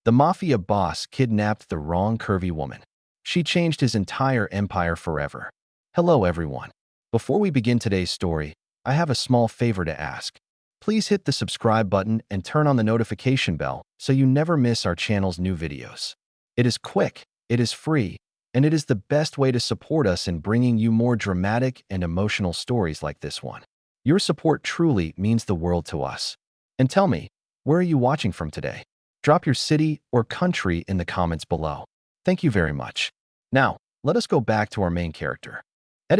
The Mafia Boss kidnapped the wrong Curvy Woman. She changed his entire empire forever. Hello, everyone. Before we begin today's story, I have a small favor to ask. Please hit the subscribe button and turn on the notification bell so you never miss our channel's new videos. It is quick, it is free, and it is the best way to support us in bringing you more dramatic and emotional stories like this one. Your support truly means the world to us. And tell me, where are you watching from today? Drop your city or country in the comments below. Thank you very much. Now, let us go back to our main character.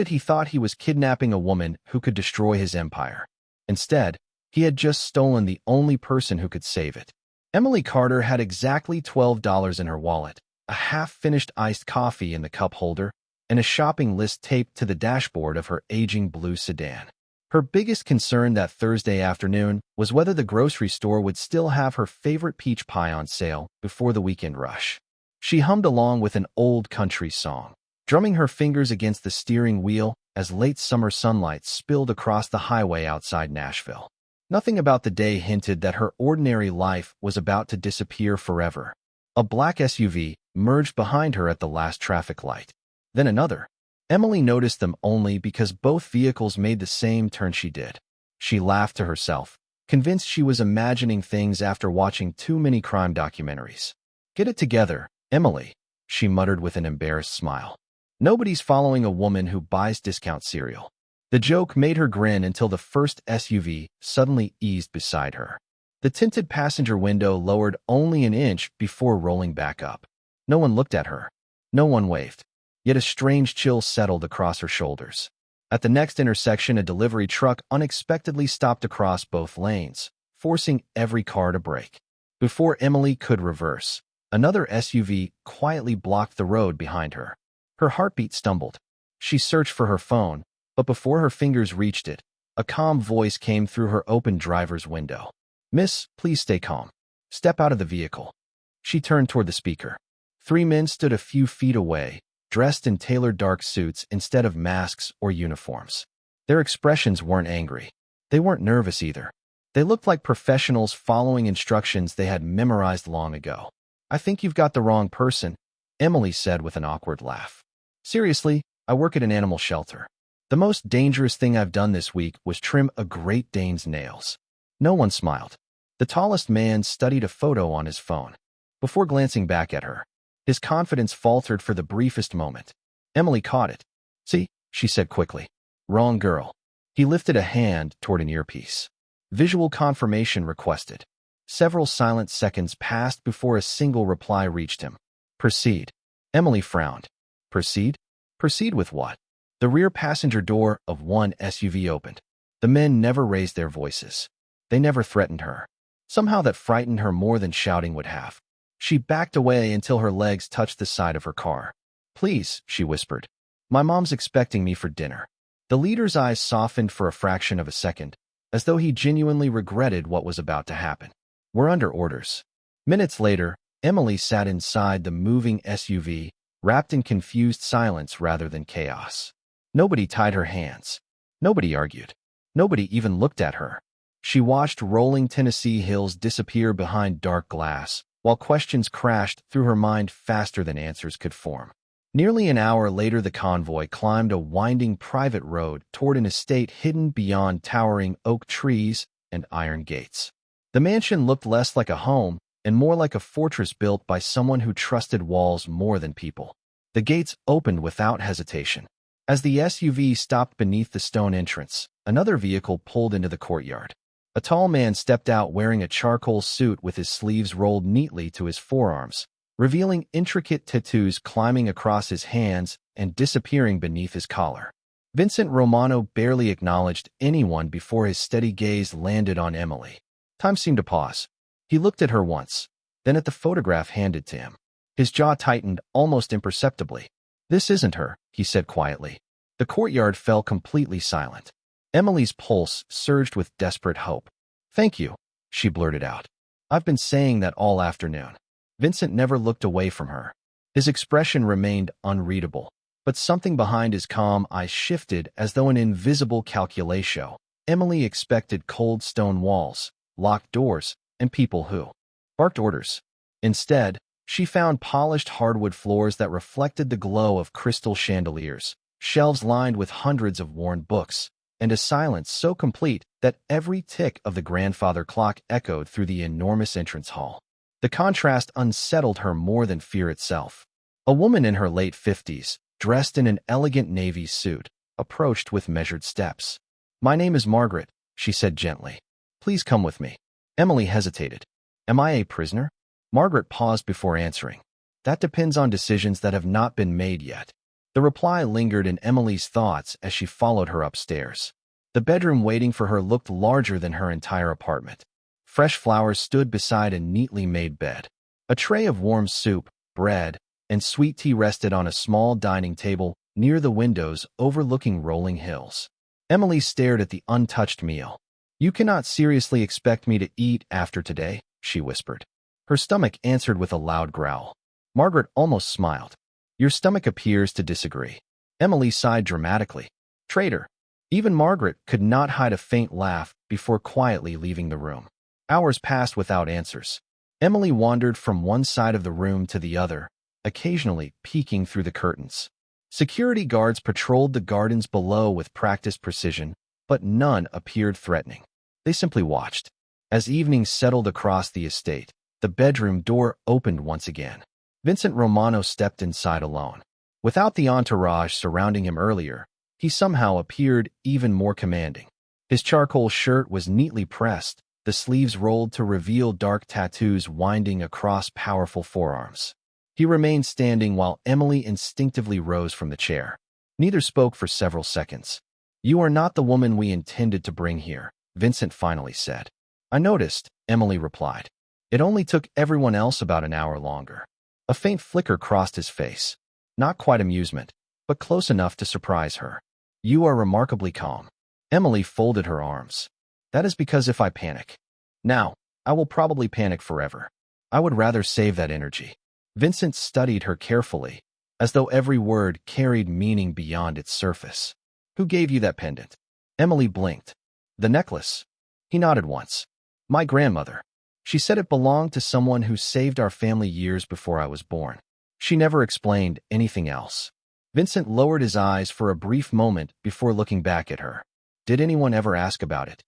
He thought he was kidnapping a woman who could destroy his empire. Instead, he had just stolen the only person who could save it. Emily Carter had exactly $12 in her wallet, a half-finished iced coffee in the cup holder, and a shopping list taped to the dashboard of her aging blue sedan. Her biggest concern that Thursday afternoon was whether the grocery store would still have her favorite peach pie on sale before the weekend rush. She hummed along with an old country song, drumming her fingers against the steering wheel as late summer sunlight spilled across the highway outside Nashville. Nothing about the day hinted that her ordinary life was about to disappear forever. A black SUV merged behind her at the last traffic light. Then another. Emily noticed them only because both vehicles made the same turn she did. She laughed to herself, convinced she was imagining things after watching too many crime documentaries. "Get it together, Emily," she muttered with an embarrassed smile. "Nobody's following a woman who buys discount cereal." The joke made her grin until the first SUV suddenly eased beside her. The tinted passenger window lowered only an inch before rolling back up. No one looked at her. No one waved. Yet a strange chill settled across her shoulders. At the next intersection, a delivery truck unexpectedly stopped across both lanes, forcing every car to brake. Before Emily could reverse, another SUV quietly blocked the road behind her. Her heartbeat stumbled. She searched for her phone, but before her fingers reached it, a calm voice came through her open driver's window. "Miss, please stay calm. Step out of the vehicle." She turned toward the speaker. Three men stood a few feet away, dressed in tailored dark suits instead of masks or uniforms. Their expressions weren't angry. They weren't nervous either. They looked like professionals following instructions they had memorized long ago. "I think you've got the wrong person," Emily said with an awkward laugh. "Seriously, I work at an animal shelter. The most dangerous thing I've done this week was trim a Great Dane's nails." No one smiled. The tallest man studied a photo on his phone. Before glancing back at her, his confidence faltered for the briefest moment. Emily caught it. "See," she said quickly. "Wrong girl." He lifted a hand toward an earpiece. "Visual confirmation requested." Several silent seconds passed before a single reply reached him. "Proceed." Emily frowned. "Proceed? Proceed with what?" The rear passenger door of one SUV opened. The men never raised their voices. They never threatened her. Somehow that frightened her more than shouting would have. She backed away until her legs touched the side of her car. "Please," she whispered. "My mom's expecting me for dinner." The leader's eyes softened for a fraction of a second, as though he genuinely regretted what was about to happen. "We're under orders." Minutes later, Emily sat inside the moving SUV, wrapped in confused silence rather than chaos. Nobody tied her hands. Nobody argued. Nobody even looked at her. She watched rolling Tennessee hills disappear behind dark glass, while questions crashed through her mind faster than answers could form. Nearly an hour later, the convoy climbed a winding private road toward an estate hidden beyond towering oak trees and iron gates. The mansion looked less like a home and more like a fortress built by someone who trusted walls more than people. The gates opened without hesitation. As the SUV stopped beneath the stone entrance, another vehicle pulled into the courtyard. A tall man stepped out wearing a charcoal suit with his sleeves rolled neatly to his forearms, revealing intricate tattoos climbing across his hands and disappearing beneath his collar. Vincent Romano barely acknowledged anyone before his steady gaze landed on Emily. Time seemed to pause. He looked at her once, then at the photograph handed to him. His jaw tightened almost imperceptibly. "This isn't her," he said quietly. The courtyard fell completely silent. Emily's pulse surged with desperate hope. "Thank you," she blurted out. "I've been saying that all afternoon." Vincent never looked away from her. His expression remained unreadable, but something behind his calm eyes shifted as though an invisible calculation. Emily expected cold stone walls, locked doors, and people who barked orders. Instead, she found polished hardwood floors that reflected the glow of crystal chandeliers, shelves lined with hundreds of worn books, and a silence so complete that every tick of the grandfather clock echoed through the enormous entrance hall. The contrast unsettled her more than fear itself. A woman in her late 50s, dressed in an elegant navy suit, approached with measured steps. "My name is Margaret," she said gently. "Please come with me." Emily hesitated. "Am I a prisoner?" Margaret paused before answering. "That depends on decisions that have not been made yet." The reply lingered in Emily's thoughts as she followed her upstairs. The bedroom waiting for her looked larger than her entire apartment. Fresh flowers stood beside a neatly made bed. A tray of warm soup, bread, and sweet tea rested on a small dining table near the windows overlooking rolling hills. Emily stared at the untouched meal. "You cannot seriously expect me to eat after today," she whispered. Her stomach answered with a loud growl. Margaret almost smiled. "Your stomach appears to disagree." Emily sighed dramatically. "Traitor." Even Margaret could not hide a faint laugh before quietly leaving the room. Hours passed without answers. Emily wandered from one side of the room to the other, occasionally peeking through the curtains. Security guards patrolled the gardens below with practiced precision, but none appeared threatening. They simply watched. As evening settled across the estate, the bedroom door opened once again. Vincent Romano stepped inside alone. Without the entourage surrounding him earlier, he somehow appeared even more commanding. His charcoal shirt was neatly pressed, the sleeves rolled to reveal dark tattoos winding across powerful forearms. He remained standing while Emily instinctively rose from the chair. Neither spoke for several seconds. "You are not the woman we intended to bring here," Vincent finally said. "I noticed," Emily replied. "It only took everyone else about an hour longer." A faint flicker crossed his face. Not quite amusement, but close enough to surprise her. "You are remarkably calm." Emily folded her arms. "That is because if I panic now, I will probably panic forever. I would rather save that energy." Vincent studied her carefully, as though every word carried meaning beyond its surface. "Who gave you that pendant?" Emily blinked. "The necklace." He nodded once. "My grandmother. She said it belonged to someone who saved our family years before I was born. She never explained anything else." Vincent lowered his eyes for a brief moment before looking back at her. "Did anyone ever ask about it?"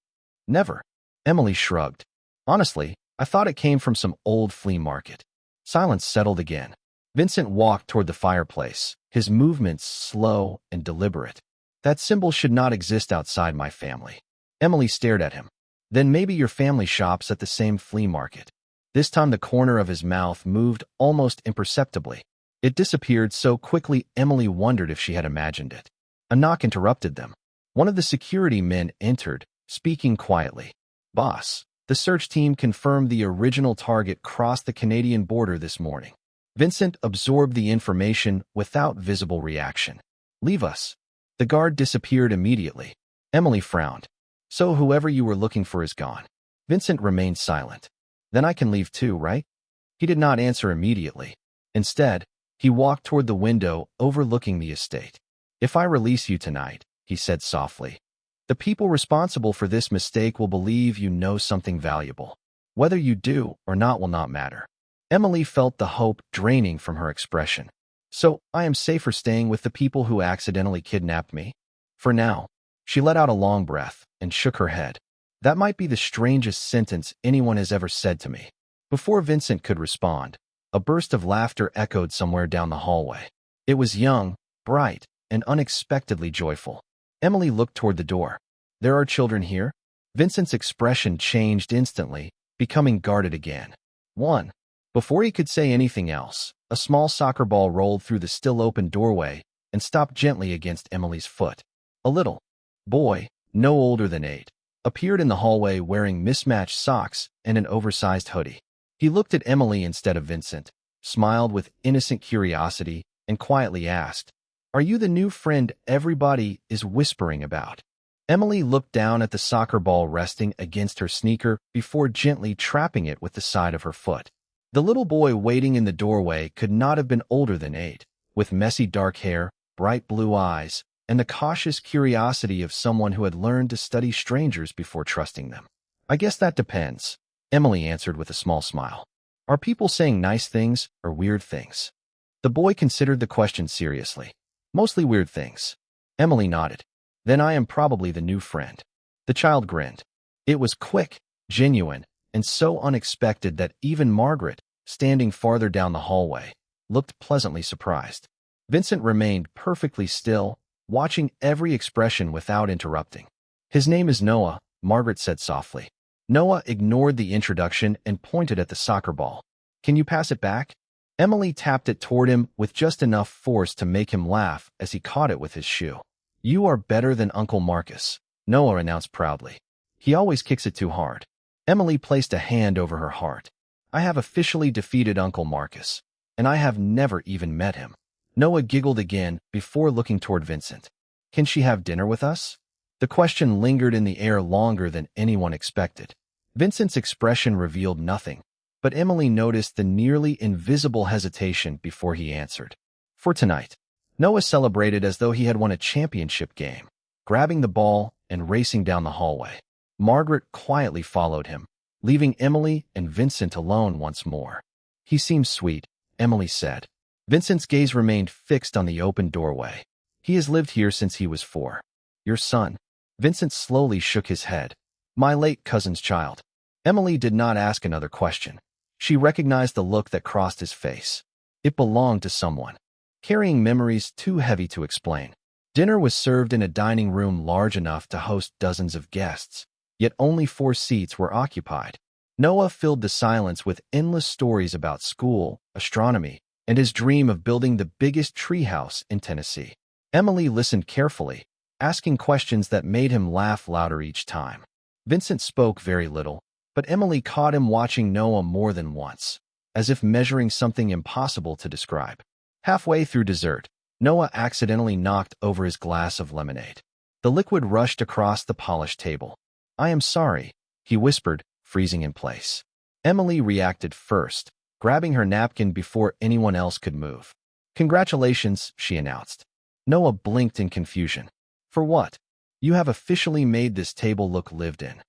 "Never." Emily shrugged. "Honestly, I thought it came from some old flea market." Silence settled again. Vincent walked toward the fireplace, his movements slow and deliberate. "That symbol should not exist outside my family." Emily stared at him. "Then maybe your family shops at the same flea market." This time the corner of his mouth moved almost imperceptibly. It disappeared so quickly Emily wondered if she had imagined it. A knock interrupted them. One of the security men entered, speaking quietly. "Boss, the search team confirmed the original target crossed the Canadian border this morning." Vincent absorbed the information without visible reaction. "Leave us." The guard disappeared immediately. Emily frowned. "So whoever you were looking for is gone." Vincent remained silent. "Then I can leave too, right?" He did not answer immediately. Instead, he walked toward the window overlooking the estate. "If I release you tonight," he said softly, "the people responsible for this mistake will believe you know something valuable. Whether you do or not will not matter." Emily felt the hope draining from her expression. "So, I am safer staying with the people who accidentally kidnapped me?" "For now." She let out a long breath and shook her head. "That might be the strangest sentence anyone has ever said to me." Before Vincent could respond, a burst of laughter echoed somewhere down the hallway. It was young, bright, and unexpectedly joyful. Emily looked toward the door. "There are children here?" Vincent's expression changed instantly, becoming guarded again. "One." Before he could say anything else, a small soccer ball rolled through the still-open doorway and stopped gently against Emily's foot. A little boy, no older than 8, appeared in the hallway wearing mismatched socks and an oversized hoodie. He looked at Emily instead of Vincent, smiled with innocent curiosity, and quietly asked, "Are you the new friend everybody is whispering about?" Emily looked down at the soccer ball resting against her sneaker before gently trapping it with the side of her foot. The little boy waiting in the doorway could not have been older than 8, with messy dark hair, bright blue eyes, and the cautious curiosity of someone who had learned to study strangers before trusting them. "I guess that depends," Emily answered with a small smile. Are people saying nice things or weird things? The boy considered the question seriously. Mostly weird things. Emily nodded. Then I am probably the new friend. The child grinned. It was quick, genuine, and so unexpected that even Margaret, standing farther down the hallway, looked pleasantly surprised. Vincent remained perfectly still, watching every expression without interrupting. His name is Noah, Margaret said softly. Noah ignored the introduction and pointed at the soccer ball. Can you pass it back? Emily tapped it toward him with just enough force to make him laugh as he caught it with his shoe. You are better than Uncle Marcus, Noah announced proudly. He always kicks it too hard. Emily placed a hand over her heart. I have officially defeated Uncle Marcus, and I have never even met him. Noah giggled again before looking toward Vincent. Can she have dinner with us? The question lingered in the air longer than anyone expected. Vincent's expression revealed nothing, but Emily noticed the nearly invisible hesitation before he answered. For tonight. Noah celebrated as though he had won a championship game, grabbing the ball and racing down the hallway. Margaret quietly followed him, leaving Emily and Vincent alone once more. He seems sweet, Emily said. Vincent's gaze remained fixed on the open doorway. He has lived here since he was 4. Your son? Vincent slowly shook his head. My late cousin's child. Emily did not ask another question. She recognized the look that crossed his face. It belonged to someone, carrying memories too heavy to explain. Dinner was served in a dining room large enough to host dozens of guests, yet only 4 seats were occupied. Noah filled the silence with endless stories about school, astronomy, and his dream of building the biggest treehouse in Tennessee. Emily listened carefully, asking questions that made him laugh louder each time. Vincent spoke very little, but Emily caught him watching Noah more than once, as if measuring something impossible to describe. Halfway through dessert, Noah accidentally knocked over his glass of lemonade. The liquid rushed across the polished table. I am sorry, he whispered, freezing in place. Emily reacted first, grabbing her napkin before anyone else could move. Congratulations, she announced. Noah blinked in confusion. For what? You have officially made this table look lived in.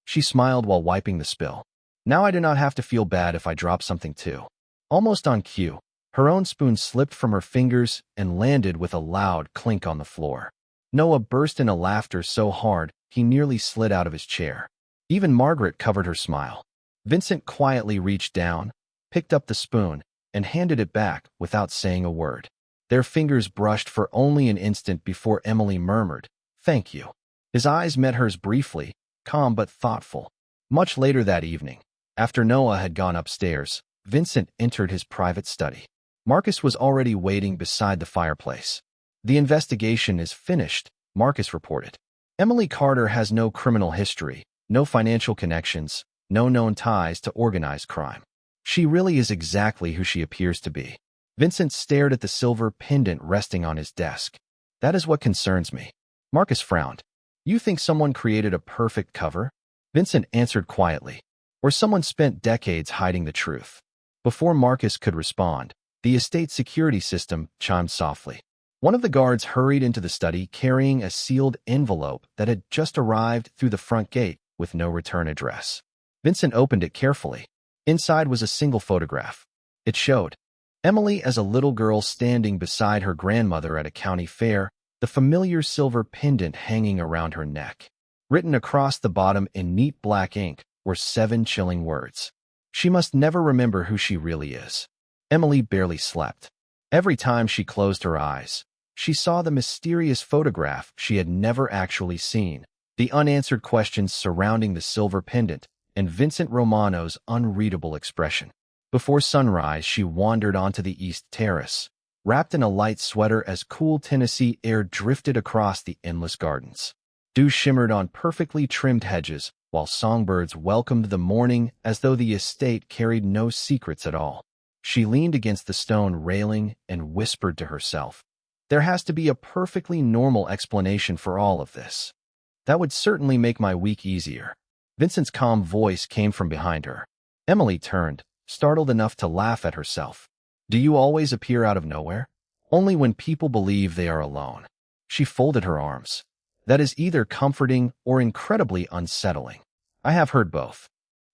She smiled while wiping the spill. Now I do not have to feel bad if I drop something too. Almost on cue, her own spoon slipped from her fingers and landed with a loud clink on the floor. Noah burst into laughter so hard he nearly slid out of his chair. Even Margaret covered her smile. Vincent quietly reached down, picked up the spoon, and handed it back without saying a word. Their fingers brushed for only an instant before Emily murmured, "Thank you." His eyes met hers briefly, calm but thoughtful. Much later that evening, after Noah had gone upstairs, Vincent entered his private study. Marcus was already waiting beside the fireplace. The investigation is finished, Marcus reported. Emily Carter has no criminal history, no financial connections, no known ties to organized crime. She really is exactly who she appears to be. Vincent stared at the silver pendant resting on his desk. That is what concerns me. Marcus frowned. You think someone created a perfect cover? Vincent answered quietly. Or someone spent decades hiding the truth. Before Marcus could respond, the estate security system chimed softly. One of the guards hurried into the study carrying a sealed envelope that had just arrived through the front gate with no return address. Vincent opened it carefully. Inside was a single photograph. It showed Emily as a little girl standing beside her grandmother at a county fair, the familiar silver pendant hanging around her neck. Written across the bottom in neat black ink were 7 chilling words. She must never remember who she really is. Emily barely slept. Every time she closed her eyes, she saw the mysterious photograph she had never actually seen, the unanswered questions surrounding the silver pendant, and Vincent Romano's unreadable expression. Before sunrise, she wandered onto the east terrace, wrapped in a light sweater as cool Tennessee air drifted across the endless gardens. Dew shimmered on perfectly trimmed hedges, while songbirds welcomed the morning as though the estate carried no secrets at all. She leaned against the stone railing and whispered to herself, "There has to be a perfectly normal explanation for all of this. That would certainly make my week easier." Vincent's calm voice came from behind her. Emily turned, startled enough to laugh at herself. "Do you always appear out of nowhere?" "Only when people believe they are alone." She folded her arms. "That is either comforting or incredibly unsettling." "I have heard both."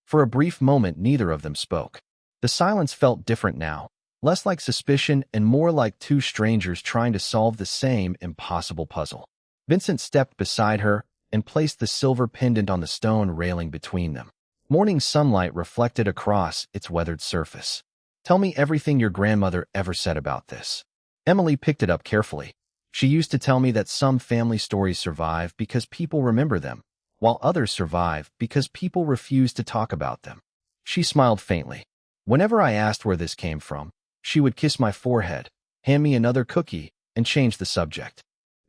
For a brief moment, neither of them spoke. The silence felt different now, less like suspicion and more like two strangers trying to solve the same impossible puzzle. Vincent stepped beside her and placed the silver pendant on the stone railing between them. Morning sunlight reflected across its weathered surface. Tell me everything your grandmother ever said about this. Emily picked it up carefully. She used to tell me that some family stories survive because people remember them, while others survive because people refuse to talk about them. She smiled faintly. Whenever I asked where this came from, she would kiss my forehead, hand me another cookie, and change the subject.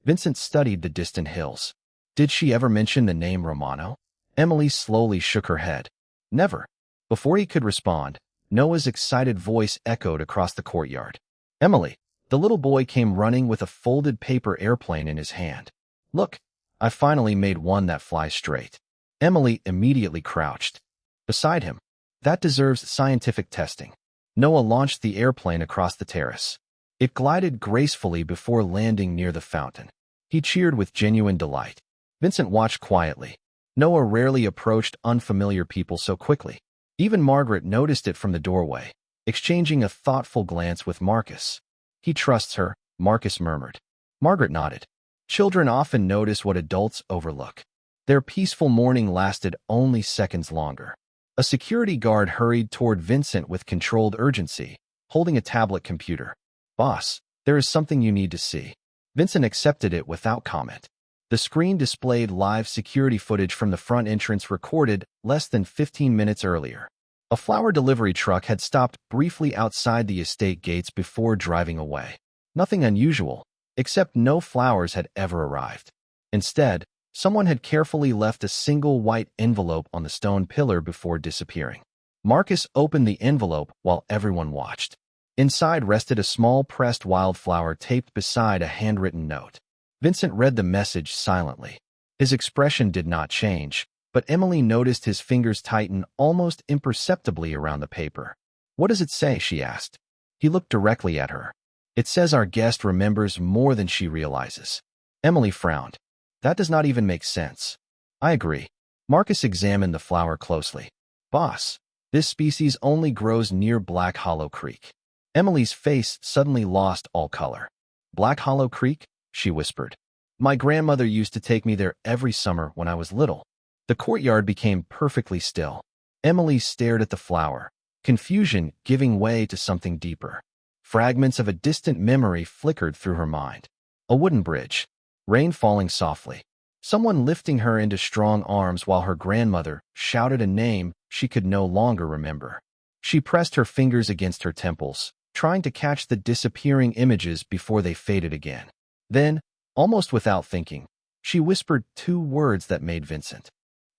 Vincent studied the distant hills. Did she ever mention the name Romano? Emily slowly shook her head. Never. Before he could respond, Noah's excited voice echoed across the courtyard. Emily. The little boy came running with a folded paper airplane in his hand. Look, I finally made one that flies straight. Emily immediately crouched beside him. That deserves scientific testing. Noah launched the airplane across the terrace. It glided gracefully before landing near the fountain. He cheered with genuine delight. Vincent watched quietly. Noah rarely approached unfamiliar people so quickly. Even Margaret noticed it from the doorway, exchanging a thoughtful glance with Marcus. He trusts her, Marcus murmured. Margaret nodded. Children often notice what adults overlook. Their peaceful morning lasted only seconds longer. A security guard hurried toward Vincent with controlled urgency, holding a tablet computer. Boss, there is something you need to see. Vincent accepted it without comment. The screen displayed live security footage from the front entrance recorded less than 15 minutes earlier. A flower delivery truck had stopped briefly outside the estate gates before driving away. Nothing unusual, except no flowers had ever arrived. Instead, someone had carefully left a single white envelope on the stone pillar before disappearing. Marcus opened the envelope while everyone watched. Inside rested a small pressed wildflower taped beside a handwritten note. Vincent read the message silently. His expression did not change, but Emily noticed his fingers tighten almost imperceptibly around the paper. What does it say? She asked. He looked directly at her. It says our guest remembers more than she realizes. Emily frowned. That does not even make sense. I agree. Marcus examined the flower closely. Boss, this species only grows near Black Hollow Creek. Emily's face suddenly lost all color. Black Hollow Creek? She whispered. My grandmother used to take me there every summer when I was little. The courtyard became perfectly still. Emily stared at the flower, confusion giving way to something deeper. Fragments of a distant memory flickered through her mind. A wooden bridge. Rain falling softly. Someone lifting her into strong arms while her grandmother shouted a name she could no longer remember. She pressed her fingers against her temples, trying to catch the disappearing images before they faded again. Then, almost without thinking, she whispered two words that made Vincent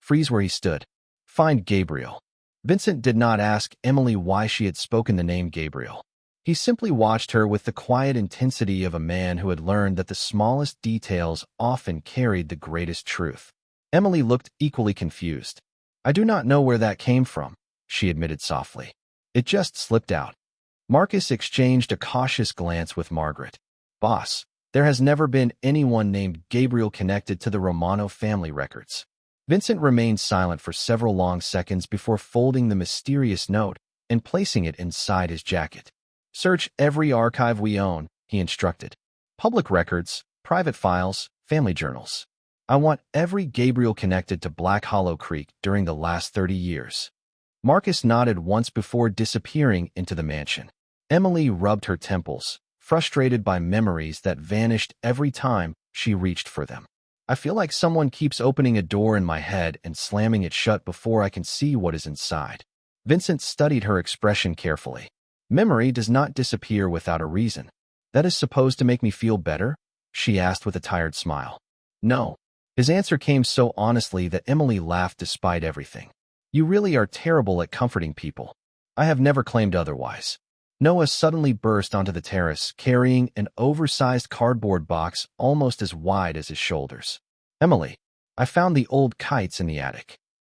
freeze where he stood. Find Gabriel. Vincent did not ask Emily why she had spoken the name Gabriel. He simply watched her with the quiet intensity of a man who had learned that the smallest details often carried the greatest truth. Emily looked equally confused. I do not know where that came from, she admitted softly. It just slipped out. Marcus exchanged a cautious glance with Margaret. Boss, there has never been anyone named Gabriel connected to the Romano family records. Vincent remained silent for several long seconds before folding the mysterious note and placing it inside his jacket. Search every archive we own, he instructed. Public records, private files, family journals. I want every Gabriel connected to Black Hollow Creek during the last 30 years. Marcus nodded once before disappearing into the mansion. Emily rubbed her temples, frustrated by memories that vanished every time she reached for them. I feel like someone keeps opening a door in my head and slamming it shut before I can see what is inside. Vincent studied her expression carefully. Memory does not disappear without a reason. That is supposed to make me feel better? She asked with a tired smile. No. His answer came so honestly that Emily laughed despite everything. You really are terrible at comforting people. I have never claimed otherwise. Noah suddenly burst onto the terrace, carrying an oversized cardboard box almost as wide as his shoulders. Emily, I found the old kites in the attic.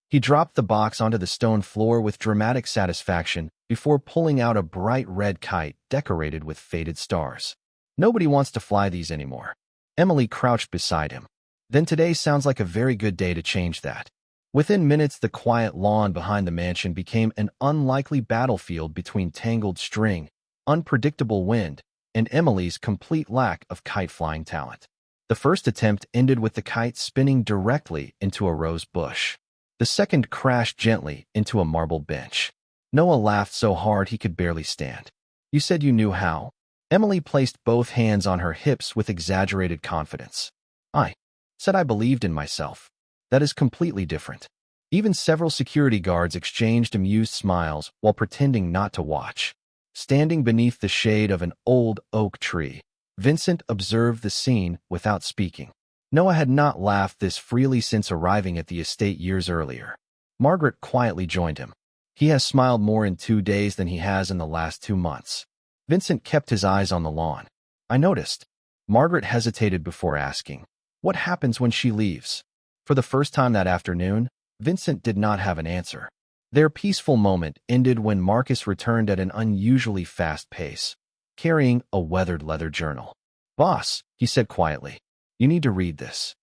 He dropped the box onto the stone floor with dramatic satisfaction before pulling out a bright red kite decorated with faded stars. Nobody wants to fly these anymore. Emily crouched beside him. Then today sounds like a very good day to change that. Within minutes, the quiet lawn behind the mansion became an unlikely battlefield between tangled string, unpredictable wind, and Emily's complete lack of kite-flying talent. The first attempt ended with the kite spinning directly into a rose bush. The second crashed gently into a marble bench. Noah laughed so hard he could barely stand. "You said you knew how?" Emily placed both hands on her hips with exaggerated confidence. "I said I believed in myself. That is completely different." Even several security guards exchanged amused smiles while pretending not to watch. Standing beneath the shade of an old oak tree, Vincent observed the scene without speaking. Noah had not laughed this freely since arriving at the estate years earlier. Margaret quietly joined him. "He has smiled more in 2 days than he has in the last 2 months." Vincent kept his eyes on the lawn. "I noticed." Margaret hesitated before asking, "What happens when she leaves?" For the first time that afternoon, Vincent did not have an answer. Their peaceful moment ended when Marcus returned at an unusually fast pace, carrying a weathered leather journal. "Boss," he said quietly, "you need to read this."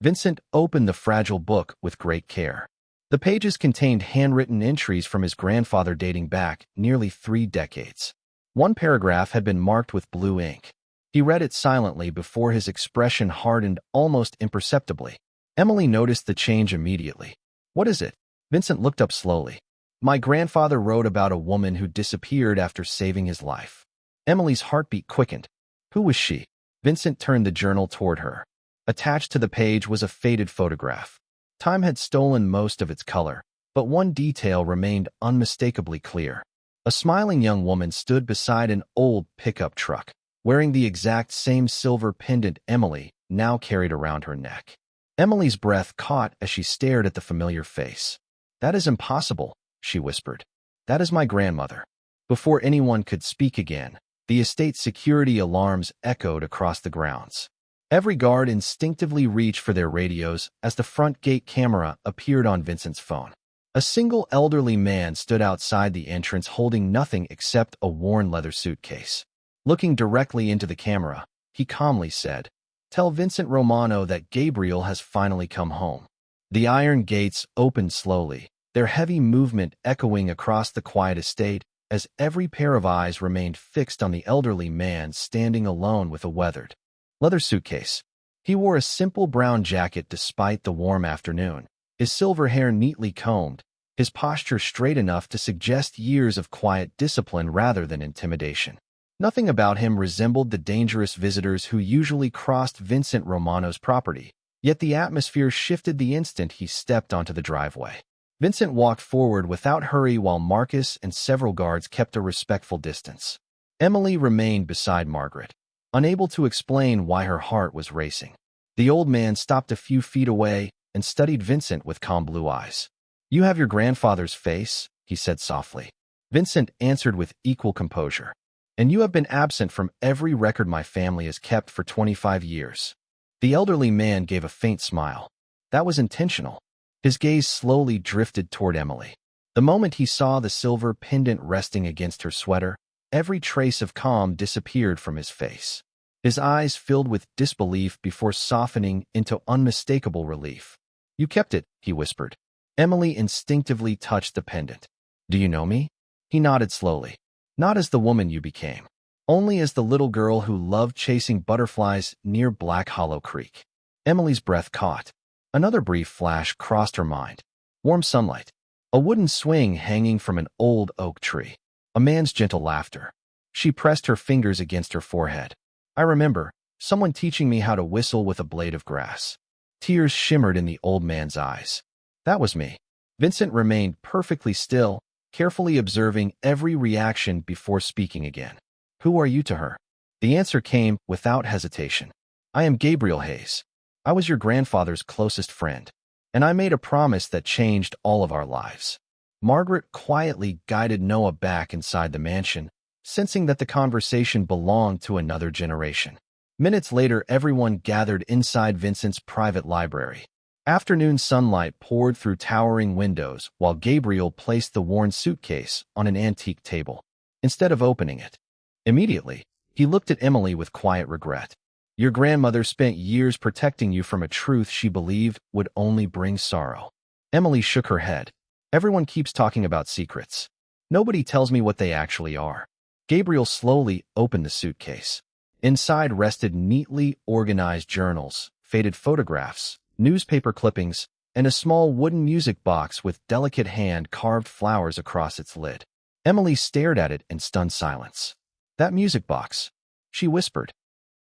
Vincent opened the fragile book with great care. The pages contained handwritten entries from his grandfather dating back nearly 3 decades. One paragraph had been marked with blue ink. He read it silently before his expression hardened almost imperceptibly. Emily noticed the change immediately. "What is it?" Vincent looked up slowly. "My grandfather wrote about a woman who disappeared after saving his life." Emily's heartbeat quickened. "Who was she?" Vincent turned the journal toward her. Attached to the page was a faded photograph. Time had stolen most of its color, but one detail remained unmistakably clear. A smiling young woman stood beside an old pickup truck, wearing the exact same silver pendant Emily now carried around her neck. Emily's breath caught as she stared at the familiar face. "That is impossible," she whispered. "That is my grandmother." Before anyone could speak again, the estate's security alarms echoed across the grounds. Every guard instinctively reached for their radios as the front gate camera appeared on Vincent's phone. A single elderly man stood outside the entrance holding nothing except a worn leather suitcase. Looking directly into the camera, he calmly said, "Tell Vincent Romano that Gabriel has finally come home." The iron gates opened slowly, their heavy movement echoing across the quiet estate as every pair of eyes remained fixed on the elderly man standing alone with a weathered leather suitcase. He wore a simple brown jacket despite the warm afternoon, his silver hair neatly combed, his posture straight enough to suggest years of quiet discipline rather than intimidation. Nothing about him resembled the dangerous visitors who usually crossed Vincent Romano's property, yet the atmosphere shifted the instant he stepped onto the driveway. Vincent walked forward without hurry while Marcus and several guards kept a respectful distance. Emily remained beside Margaret, unable to explain why her heart was racing. The old man stopped a few feet away and studied Vincent with calm blue eyes. "You have your grandfather's face," he said softly. Vincent answered with equal composure. "And you have been absent from every record my family has kept for 25 years. The elderly man gave a faint smile. That was intentional. His gaze slowly drifted toward Emily. The moment he saw the silver pendant resting against her sweater, every trace of calm disappeared from his face. His eyes filled with disbelief before softening into unmistakable relief. "You kept it," he whispered. Emily instinctively touched the pendant. "Do you know me?" He nodded slowly. "Not as the woman you became, only as the little girl who loved chasing butterflies near Black Hollow Creek." Emily's breath caught. Another brief flash crossed her mind. Warm sunlight. A wooden swing hanging from an old oak tree. A man's gentle laughter. She pressed her fingers against her forehead. "I remember, someone teaching me how to whistle with a blade of grass." Tears shimmered in the old man's eyes. "That was me." Vincent remained perfectly still, carefully observing every reaction before speaking again. "Who are you to her?" The answer came without hesitation. "I am Gabriel Hayes. I was your grandfather's closest friend, and I made a promise that changed all of our lives." Margaret quietly guided Noah back inside the mansion, sensing that the conversation belonged to another generation. Minutes later, everyone gathered inside Vincent's private library. Afternoon sunlight poured through towering windows while Gabriel placed the worn suitcase on an antique table. Instead of opening it immediately, he looked at Emily with quiet regret. "Your grandmother spent years protecting you from a truth she believed would only bring sorrow." Emily shook her head. Everyone keeps talking about secrets. Nobody tells me what they actually are. Gabriel slowly opened the suitcase. Inside rested neatly organized journals, faded photographs, newspaper clippings, and a small wooden music box with delicate hand-carved flowers across its lid. Emily stared at it in stunned silence. That music box, she whispered.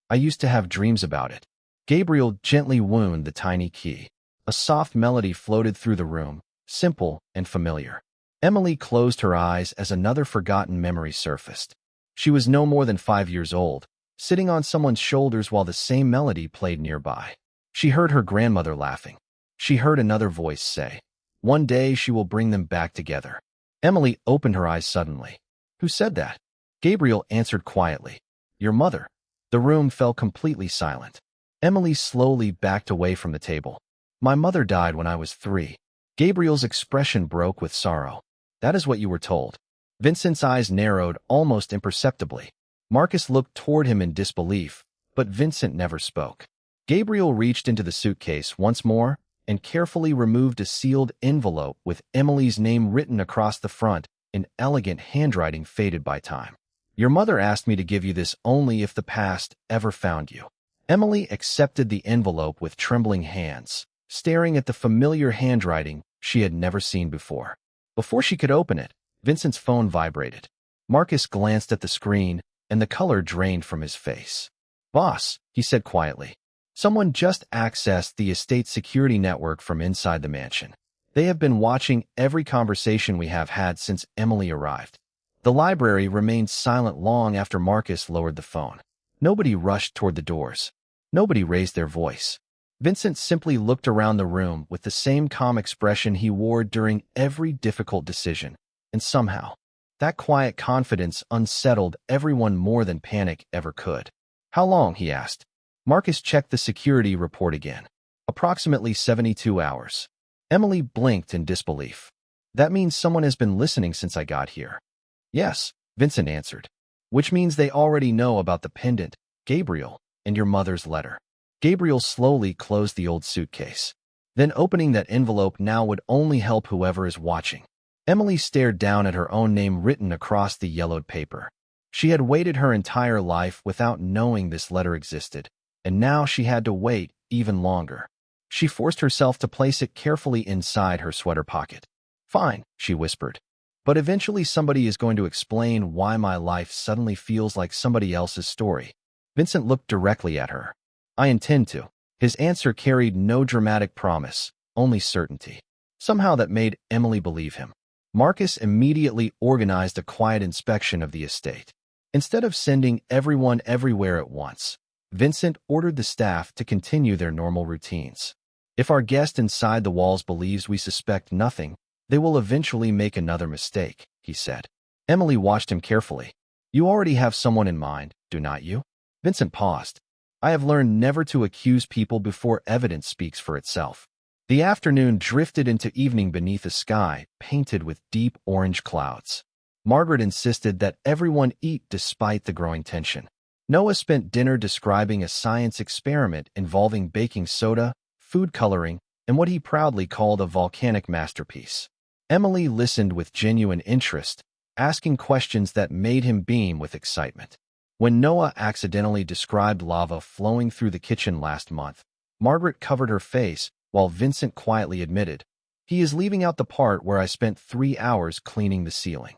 I used to have dreams about it. Gabriel gently wound the tiny key. A soft melody floated through the room, simple and familiar. Emily closed her eyes as another forgotten memory surfaced. She was no more than 5 years old, sitting on someone's shoulders while the same melody played nearby. She heard her grandmother laughing. She heard another voice say, "One day she will bring them back together." Emily opened her eyes suddenly. Who said that? Gabriel answered quietly, "Your mother." The room fell completely silent. Emily slowly backed away from the table. My mother died when I was 3. Gabriel's expression broke with sorrow. That is what you were told. Vincent's eyes narrowed almost imperceptibly. Marcus looked toward him in disbelief, but Vincent never spoke. Gabriel reached into the suitcase once more and carefully removed a sealed envelope with Emily's name written across the front in elegant handwriting faded by time. Your mother asked me to give you this only if the past ever found you. Emily accepted the envelope with trembling hands, staring at the familiar handwriting she had never seen before. Before she could open it, Vincent's phone vibrated. Marcus glanced at the screen, and the color drained from his face. Boss, he said quietly. Someone just accessed the estate security network from inside the mansion. They have been watching every conversation we have had since Emily arrived. The library remained silent long after Marcus lowered the phone. Nobody rushed toward the doors. Nobody raised their voice. Vincent simply looked around the room with the same calm expression he wore during every difficult decision, and somehow, that quiet confidence unsettled everyone more than panic ever could. How long? He asked. Marcus checked the security report again. Approximately 72 hours. Emily blinked in disbelief. That means someone has been listening since I got here. Yes, Vincent answered. Which means they already know about the pendant, Gabriel, and your mother's letter. Gabriel slowly closed the old suitcase. Then opening that envelope now would only help whoever is watching. Emily stared down at her own name written across the yellowed paper. She had waited her entire life without knowing this letter existed, and now she had to wait even longer. She forced herself to place it carefully inside her sweater pocket. Fine, she whispered. But eventually somebody is going to explain why my life suddenly feels like somebody else's story. Vincent looked directly at her. I intend to. His answer carried no dramatic promise, only certainty. Somehow that made Emily believe him. Marcus immediately organized a quiet inspection of the estate. Instead of sending everyone everywhere at once, Vincent ordered the staff to continue their normal routines. If our guest inside the walls believes we suspect nothing, they will eventually make another mistake, he said. Emily watched him carefully. You already have someone in mind, do not you? Vincent paused. I have learned never to accuse people before evidence speaks for itself. The afternoon drifted into evening beneath a sky painted with deep orange clouds. Margaret insisted that everyone eat despite the growing tension. Noah spent dinner describing a science experiment involving baking soda, food coloring, and what he proudly called a volcanic masterpiece. Emily listened with genuine interest, asking questions that made him beam with excitement. When Noah accidentally described lava flowing through the kitchen last month, Margaret covered her face while Vincent quietly admitted, he is leaving out the part where I spent 3 hours cleaning the ceiling.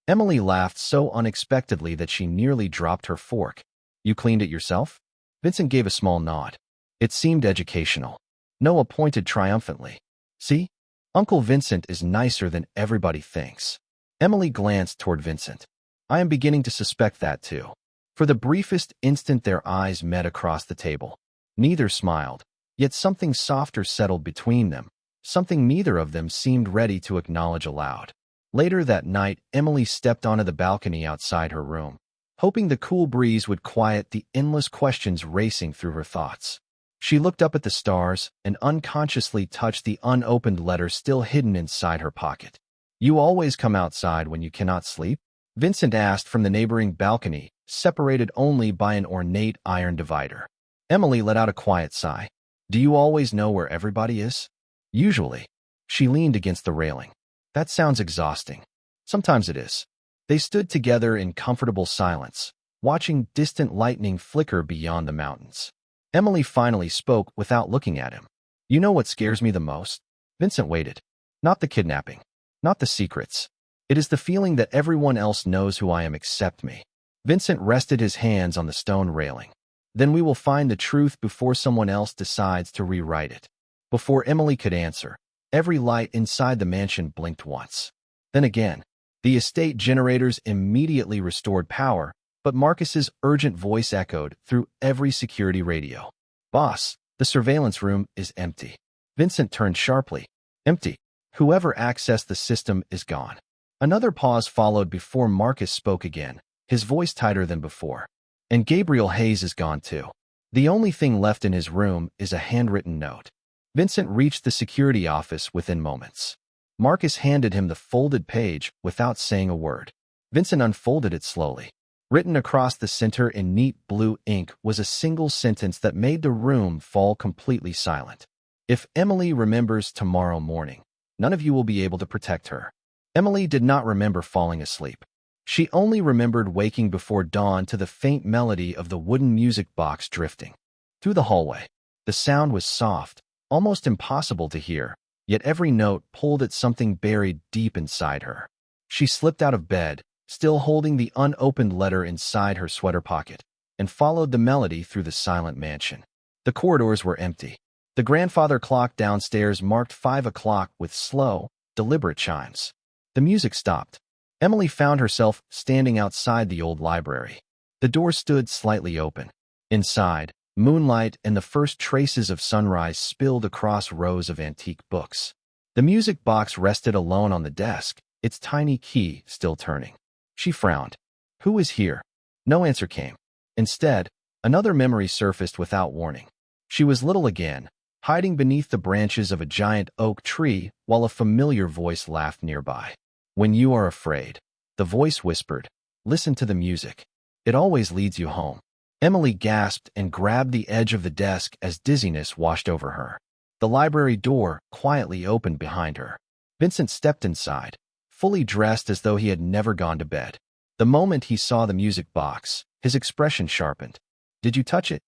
Emily laughed so unexpectedly that she nearly dropped her fork. You cleaned it yourself? Vincent gave a small nod. It seemed educational. Noah pointed triumphantly. See? Uncle Vincent is nicer than everybody thinks. Emily glanced toward Vincent. I am beginning to suspect that too. For the briefest instant their eyes met across the table. Neither smiled, yet something softer settled between them, something neither of them seemed ready to acknowledge aloud. Later that night, Emily stepped onto the balcony outside her room, hoping the cool breeze would quiet the endless questions racing through her thoughts. She looked up at the stars and unconsciously touched the unopened letter still hidden inside her pocket. You always come outside when you cannot sleep? Vincent asked from the neighboring balcony, separated only by an ornate iron divider. Emily let out a quiet sigh. Do you always know where everybody is? Usually. She leaned against the railing. That sounds exhausting. Sometimes it is. They stood together in comfortable silence, watching distant lightning flicker beyond the mountains. Emily finally spoke without looking at him. You know what scares me the most? Vincent waited. Not the kidnapping. Not the secrets. It is the feeling that everyone else knows who I am except me. Vincent rested his hands on the stone railing. Then we will find the truth before someone else decides to rewrite it. Before Emily could answer, every light inside the mansion blinked once. Then again, the estate generators immediately restored power, but Marcus's urgent voice echoed through every security radio. Boss, the surveillance room is empty. Vincent turned sharply. Empty. Whoever accessed the system is gone. Another pause followed before Marcus spoke again, his voice tighter than before. And Gabriel Hayes is gone too. The only thing left in his room is a handwritten note. Vincent reached the security office within moments. Marcus handed him the folded page without saying a word. Vincent unfolded it slowly. Written across the center in neat blue ink was a single sentence that made the room fall completely silent. If Emily remembers tomorrow morning, none of you will be able to protect her. Emily did not remember falling asleep. She only remembered waking before dawn to the faint melody of the wooden music box drifting through the hallway. The sound was soft, almost impossible to hear, yet every note pulled at something buried deep inside her. She slipped out of bed, still holding the unopened letter inside her sweater pocket, and followed the melody through the silent mansion. The corridors were empty. The grandfather clock downstairs marked 5 o'clock with slow, deliberate chimes. The music stopped. Emily found herself standing outside the old library. The door stood slightly open. Inside, moonlight and the first traces of sunrise spilled across rows of antique books. The music box rested alone on the desk, its tiny key still turning. She frowned. Who is here? No answer came. Instead, another memory surfaced without warning. She was little again, hiding beneath the branches of a giant oak tree while a familiar voice laughed nearby. When you are afraid, the voice whispered, listen to the music. It always leads you home. Emily gasped and grabbed the edge of the desk as dizziness washed over her. The library door quietly opened behind her. Vincent stepped inside, fully dressed as though he had never gone to bed. The moment he saw the music box, his expression sharpened. Did you touch it?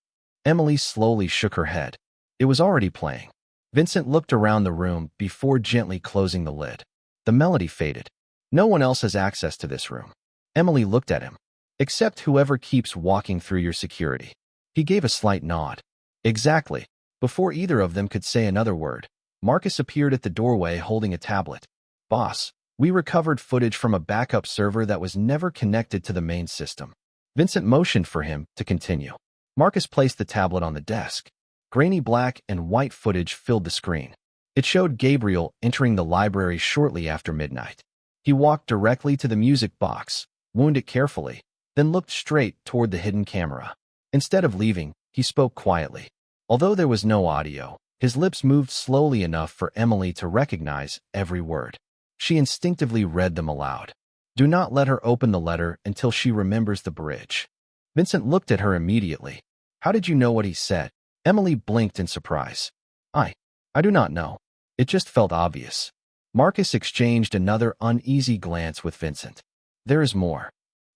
Emily slowly shook her head. It was already playing. Vincent looked around the room before gently closing the lid. The melody faded. No one else has access to this room. Emily looked at him. Except whoever keeps walking through your security. He gave a slight nod. Exactly. Before either of them could say another word, Marcus appeared at the doorway holding a tablet. Boss, we recovered footage from a backup server that was never connected to the main system. Vincent motioned for him to continue. Marcus placed the tablet on the desk. Grainy black and white footage filled the screen. It showed Gabriel entering the library shortly after midnight. He walked directly to the music box, wound it carefully, then looked straight toward the hidden camera. Instead of leaving, he spoke quietly. Although there was no audio, his lips moved slowly enough for Emily to recognize every word. She instinctively read them aloud. Do not let her open the letter until she remembers the bridge. Vincent looked at her immediately. How did you know what he said? Emily blinked in surprise. I do not know. It just felt obvious. Marcus exchanged another uneasy glance with Vincent. There is more.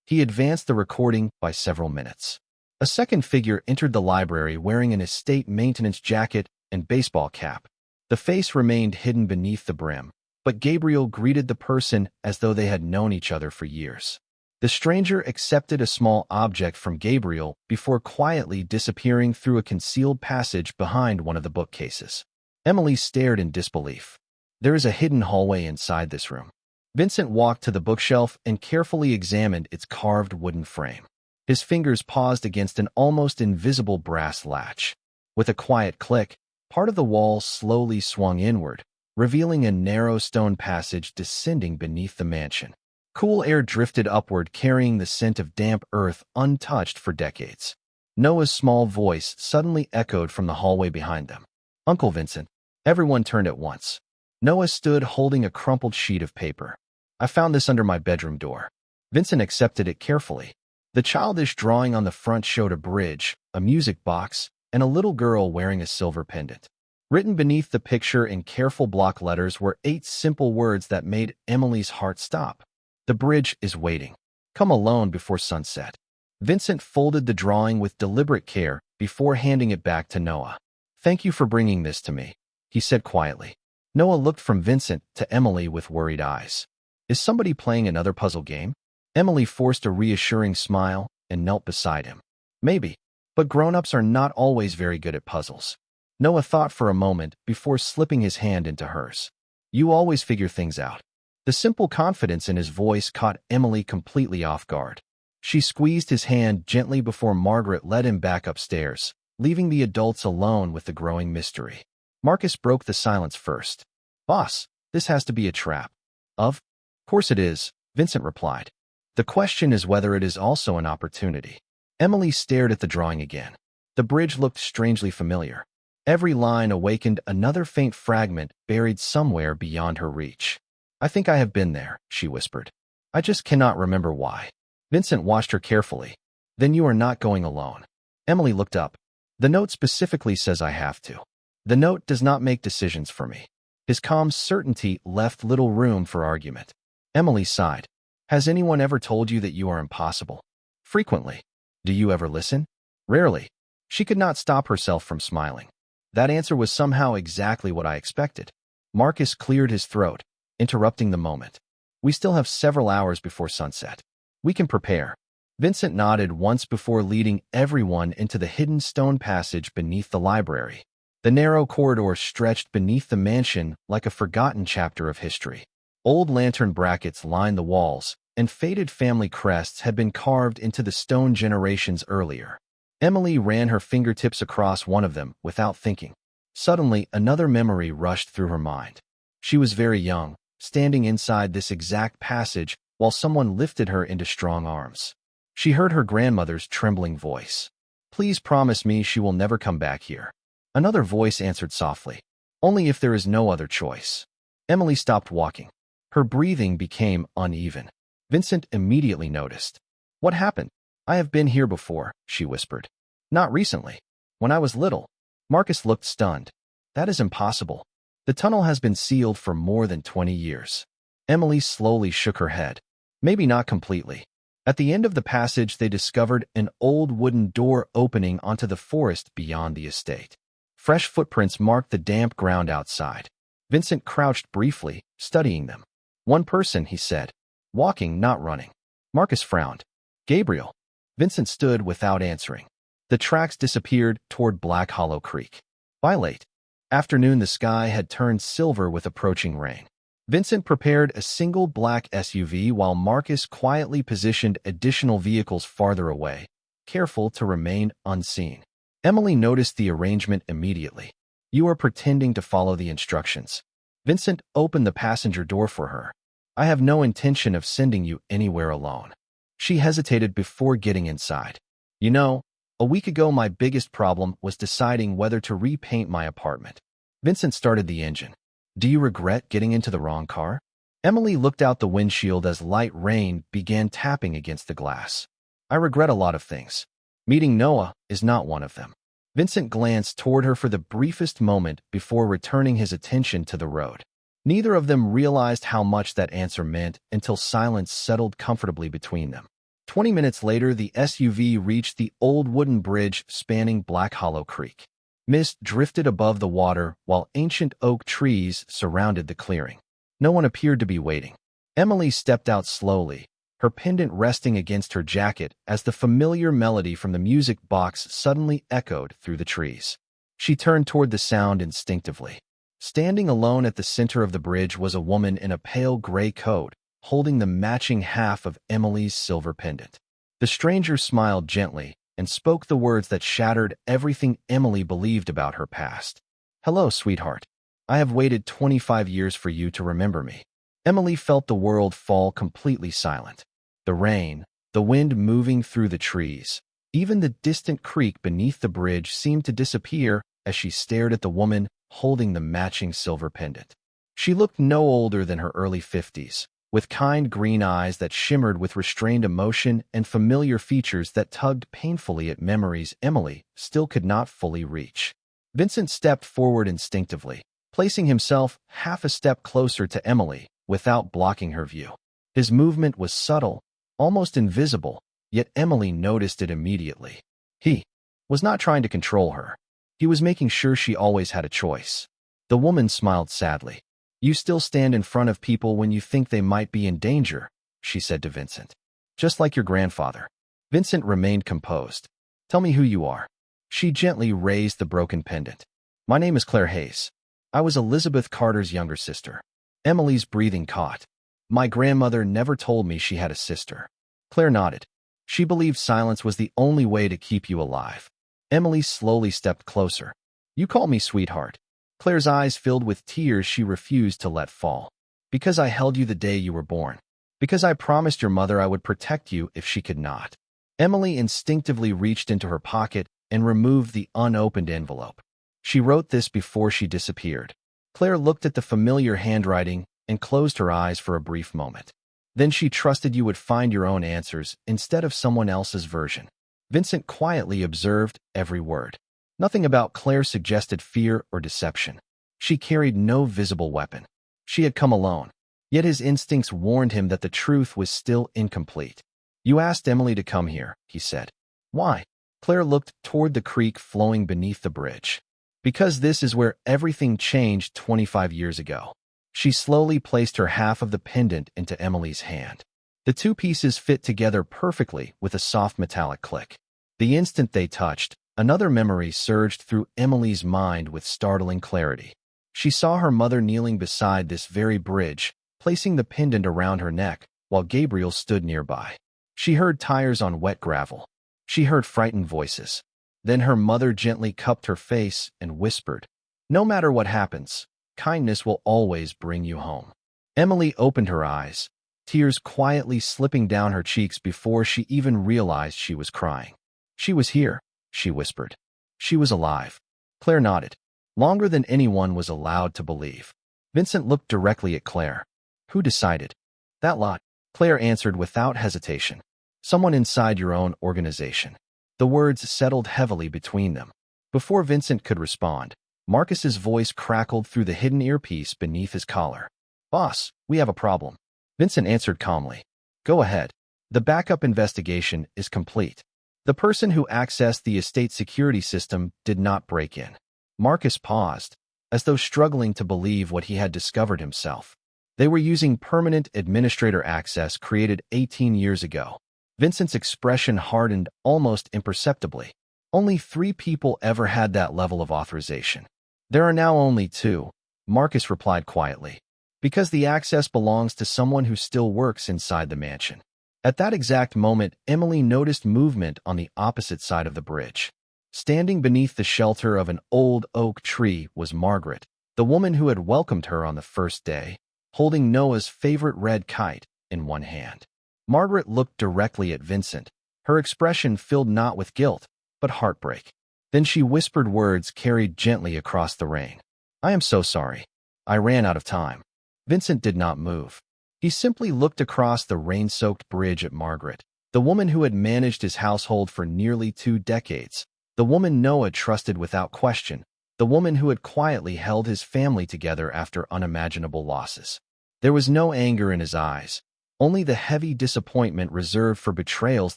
He advanced the recording by several minutes. A second figure entered the library wearing an estate maintenance jacket and baseball cap. The face remained hidden beneath the brim, but Gabriel greeted the person as though they had known each other for years. The stranger accepted a small object from Gabriel before quietly disappearing through a concealed passage behind one of the bookcases. Emily stared in disbelief. There is a hidden hallway inside this room. Vincent walked to the bookshelf and carefully examined its carved wooden frame. His fingers paused against an almost invisible brass latch. With a quiet click, part of the wall slowly swung inward, revealing a narrow stone passage descending beneath the mansion. Cool air drifted upward, carrying the scent of damp earth untouched for decades. Noah's small voice suddenly echoed from the hallway behind them. Uncle Vincent. Everyone turned at once. Noah stood holding a crumpled sheet of paper. I found this under my bedroom door. Vincent accepted it carefully. The childish drawing on the front showed a bridge, a music box, and a little girl wearing a silver pendant. Written beneath the picture in careful block letters were 8 simple words that made Emily's heart stop. The bridge is waiting. Come alone before sunset. Vincent folded the drawing with deliberate care before handing it back to Noah. Thank you for bringing this to me, he said quietly. Noah looked from Vincent to Emily with worried eyes. Is somebody playing another puzzle game? Emily forced a reassuring smile and knelt beside him. Maybe, but grown-ups are not always very good at puzzles. Noah thought for a moment before slipping his hand into hers. You always figure things out. The simple confidence in his voice caught Emily completely off guard. She squeezed his hand gently before Margaret led him back upstairs, leaving the adults alone with the growing mystery. Marcus broke the silence first. Boss, this has to be a trap. Of course it is, Vincent replied. The question is whether it is also an opportunity. Emily stared at the drawing again. The bridge looked strangely familiar. Every line awakened another faint fragment buried somewhere beyond her reach. I think I have been there, she whispered. I just cannot remember why. Vincent watched her carefully. Then you are not going alone. Emily looked up. The note specifically says I have to. The note does not make decisions for me. His calm certainty left little room for argument. Emily sighed. Has anyone ever told you that you are impossible? Frequently. Do you ever listen? Rarely. She could not stop herself from smiling. That answer was somehow exactly what I expected. Marcus cleared his throat, interrupting the moment. We still have several hours before sunset. We can prepare. Vincent nodded once before leading everyone into the hidden stone passage beneath the library. The narrow corridor stretched beneath the mansion like a forgotten chapter of history. Old lantern brackets lined the walls, and faded family crests had been carved into the stone generations earlier. Emily ran her fingertips across one of them without thinking. Suddenly, another memory rushed through her mind. She was very young, standing inside this exact passage while someone lifted her into strong arms. She heard her grandmother's trembling voice. Please promise me she will never come back here. Another voice answered softly. Only if there is no other choice. Emily stopped walking. Her breathing became uneven. Vincent immediately noticed. What happened? I have been here before, she whispered. Not recently. When I was little. Marcus looked stunned. That is impossible. The tunnel has been sealed for more than 20 years. Emily slowly shook her head. Maybe not completely. At the end of the passage, they discovered an old wooden door opening onto the forest beyond the estate. Fresh footprints marked the damp ground outside. Vincent crouched briefly, studying them. One person, he said. Walking, not running. Marcus frowned. Gabriel. Vincent stood without answering. The tracks disappeared toward Black Hollow Creek. By late afternoon, the sky had turned silver with approaching rain. Vincent prepared a single black SUV while Marcus quietly positioned additional vehicles farther away, careful to remain unseen. Emily noticed the arrangement immediately. You are pretending to follow the instructions. Vincent opened the passenger door for her. I have no intention of sending you anywhere alone. She hesitated before getting inside. You know, a week ago my biggest problem was deciding whether to repaint my apartment. Vincent started the engine. Do you regret getting into the wrong car? Emily looked out the windshield as light rain began tapping against the glass. I regret a lot of things. Meeting Noah is not one of them. Vincent glanced toward her for the briefest moment before returning his attention to the road. Neither of them realized how much that answer meant until silence settled comfortably between them. 20 minutes later, the SUV reached the old wooden bridge spanning Black Hollow Creek. Mist drifted above the water while ancient oak trees surrounded the clearing. No one appeared to be waiting. Emily stepped out slowly, her pendant resting against her jacket as the familiar melody from the music box suddenly echoed through the trees. She turned toward the sound instinctively. Standing alone at the center of the bridge was a woman in a pale gray coat, holding the matching half of Emily's silver pendant. The stranger smiled gently and spoke the words that shattered everything Emily believed about her past. Hello, sweetheart. I have waited 25 years for you to remember me. Emily felt the world fall completely silent. The rain, the wind moving through the trees, even the distant creek beneath the bridge seemed to disappear as she stared at the woman holding the matching silver pendant. She looked no older than her early 50s, with kind green eyes that shimmered with restrained emotion and familiar features that tugged painfully at memories Emily still could not fully reach. Vincent stepped forward instinctively, placing himself half a step closer to Emily without blocking her view. His movement was subtle, almost invisible, yet Emily noticed it immediately. He was not trying to control her. He was making sure she always had a choice. The woman smiled sadly. "You still stand in front of people when you think they might be in danger," she said to Vincent. "Just like your grandfather." Vincent remained composed. "Tell me who you are." She gently raised the broken pendant. "My name is Claire Hayes. I was Elizabeth Carter's younger sister." Emily's breathing caught. "My grandmother never told me she had a sister." Claire nodded. "She believed silence was the only way to keep you alive." Emily slowly stepped closer. "You call me sweetheart." Claire's eyes filled with tears she refused to let fall. "Because I held you the day you were born. Because I promised your mother I would protect you if she could not." Emily instinctively reached into her pocket and removed the unopened envelope. She wrote this before she disappeared. Claire looked at the familiar handwriting and closed her eyes for a brief moment. "Then she trusted you would find your own answers instead of someone else's version." Vincent quietly observed every word. Nothing about Claire suggested fear or deception. She carried no visible weapon. She had come alone. Yet his instincts warned him that the truth was still incomplete. "You asked Emily to come here," he said. "Why?" Claire looked toward the creek flowing beneath the bridge. "Because this is where everything changed 25 years ago." She slowly placed her half of the pendant into Emily's hand. The two pieces fit together perfectly with a soft metallic click. The instant they touched, another memory surged through Emily's mind with startling clarity. She saw her mother kneeling beside this very bridge, placing the pendant around her neck, while Gabriel stood nearby. She heard tires on wet gravel. She heard frightened voices. Then her mother gently cupped her face and whispered, "No matter what happens, kindness will always bring you home." Emily opened her eyes, tears quietly slipping down her cheeks before she even realized she was crying. "She was here," she whispered. "She was alive." Claire nodded. "Longer than anyone was allowed to believe." Vincent looked directly at Claire. "Who decided?" "That lot," Claire answered without hesitation. "Someone inside your own organization." The words settled heavily between them. Before Vincent could respond, Marcus's voice crackled through the hidden earpiece beneath his collar. "Boss, we have a problem." Vincent answered calmly. "Go ahead. The backup investigation is complete." The person who accessed the estate security system did not break in. Marcus paused, as though struggling to believe what he had discovered himself. They were using permanent administrator access created 18 years ago. Vincent's expression hardened almost imperceptibly. Only 3 people ever had that level of authorization. "There are now only 2, Marcus replied quietly. "Because the access belongs to someone who still works inside the mansion." At that exact moment, Emily noticed movement on the opposite side of the bridge. Standing beneath the shelter of an old oak tree was Margaret, the woman who had welcomed her on the first day, holding Noah's favorite red kite in one hand. Margaret looked directly at Vincent, her expression filled not with guilt, but heartbreak. Then she whispered words carried gently across the rain. "I am so sorry. I ran out of time." Vincent did not move. He simply looked across the rain-soaked bridge at Margaret, the woman who had managed his household for nearly 2 decades, the woman Noah trusted without question, the woman who had quietly held his family together after unimaginable losses. There was no anger in his eyes, only the heavy disappointment reserved for betrayals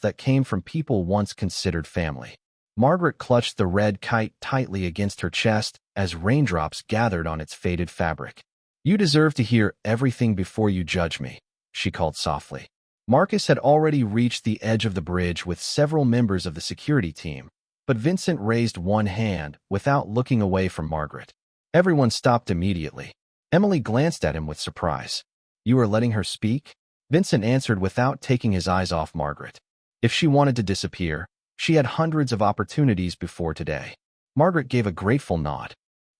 that came from people once considered family. Margaret clutched the red kite tightly against her chest as raindrops gathered on its faded fabric. "You deserve to hear everything before you judge me," she called softly. Marcus had already reached the edge of the bridge with several members of the security team, but Vincent raised one hand without looking away from Margaret. Everyone stopped immediately. Emily glanced at him with surprise. "You are letting her speak?" Vincent answered without taking his eyes off Margaret. If she wanted to disappear, she had hundreds of opportunities before today. Margaret gave a grateful nod.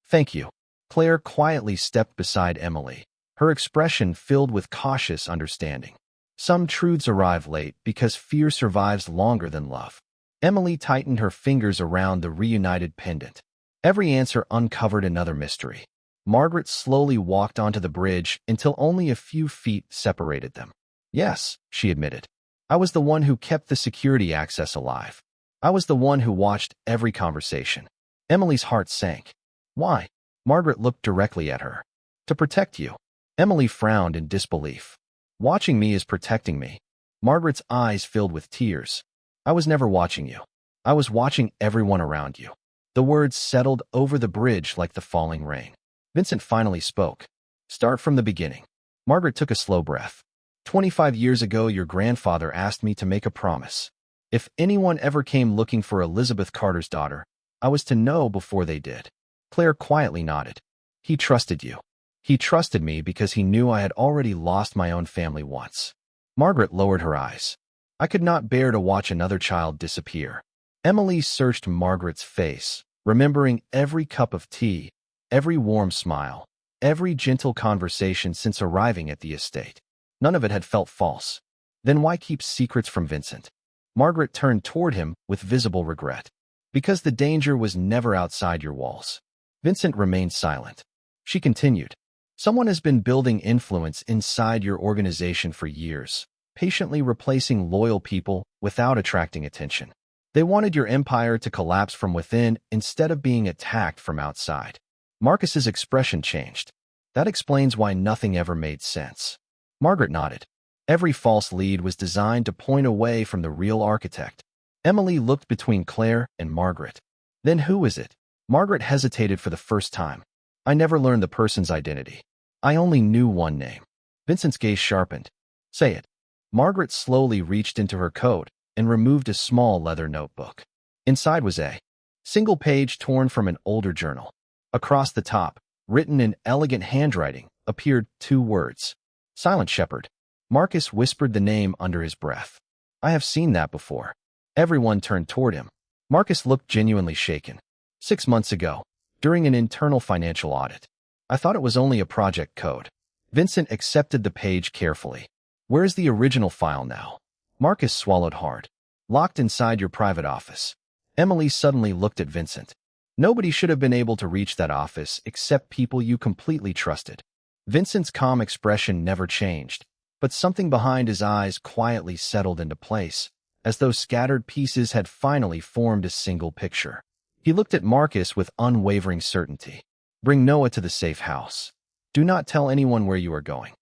"Thank you." Claire quietly stepped beside Emily, her expression filled with cautious understanding. Some truths arrive late because fear survives longer than love. Emily tightened her fingers around the reunited pendant. Every answer uncovered another mystery. Margaret slowly walked onto the bridge until only a few feet separated them. "Yes," she admitted. "I was the one who kept the security access alive. I was the one who watched every conversation." Emily's heart sank. Why? Margaret looked directly at her. To protect you. Emily frowned in disbelief. Watching me is protecting me. Margaret's eyes filled with tears. I was never watching you. I was watching everyone around you. The words settled over the bridge like the falling rain. Vincent finally spoke. Start from the beginning. Margaret took a slow breath. 25 years ago, your grandfather asked me to make a promise. If anyone ever came looking for Elizabeth Carter's daughter, I was to know before they did. Claire quietly nodded. He trusted you. He trusted me because he knew I had already lost my own family once. Margaret lowered her eyes. I could not bear to watch another child disappear. Emily searched Margaret's face, remembering every cup of tea, every warm smile, every gentle conversation since arriving at the estate. None of it had felt false. Then why keep secrets from Vincent? Margaret turned toward him with visible regret. Because the danger was never outside your walls. Vincent remained silent. She continued. Someone has been building influence inside your organization for years, patiently replacing loyal people without attracting attention. They wanted your empire to collapse from within instead of being attacked from outside. Marcus's expression changed. That explains why nothing ever made sense. Margaret nodded. Every false lead was designed to point away from the real architect. Emily looked between Claire and Margaret. Then who is it? Margaret hesitated for the first time. I never learned the person's identity. I only knew one name. Vincent's gaze sharpened. Say it. Margaret slowly reached into her coat and removed a small leather notebook. Inside was a single page torn from an older journal. Across the top, written in elegant handwriting, appeared 2 words. Silent Shepherd. Marcus whispered the name under his breath. I have seen that before. Everyone turned toward him. Marcus looked genuinely shaken. 6 months ago, during an internal financial audit. I thought it was only a project code. Vincent accepted the page carefully. Where's the original file now? Marcus swallowed hard. Locked inside your private office. Emily suddenly looked at Vincent. Nobody should have been able to reach that office except people you completely trusted. Vincent's calm expression never changed, but something behind his eyes quietly settled into place, as though scattered pieces had finally formed a single picture. He looked at Marcus with unwavering certainty. Bring Noah to the safe house. Do not tell anyone where you are going.